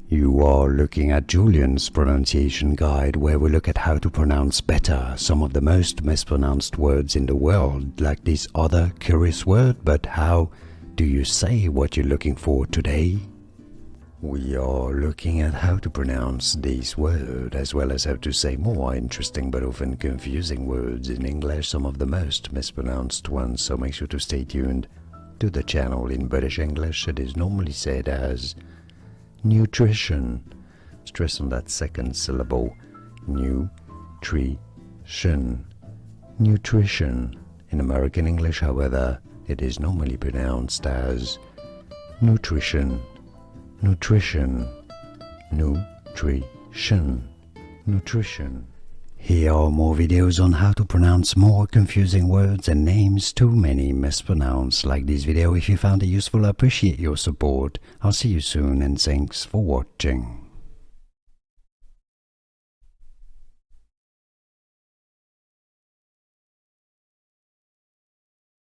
You are looking at Julian's pronunciation guide, where we look at how to pronounce better some of the most mispronounced words in the world, like this other curious word. But how do you say what you're looking for today? We are looking at how to pronounce this word, as well as how to say more interesting but often confusing words in English, some of the most mispronounced ones, so make sure to stay tuned to the channel. In British English, it is normally said as nutrition. Stress on that second syllable. Nutrition. Nutrition. In American English, however, it is normally pronounced as nutrition. Nutrition. Nutrition. Nutrition. Here are more videos on how to pronounce more confusing words and names too many mispronounced. Like this video if you found it useful. I appreciate your support. I'll see you soon and thanks for watching.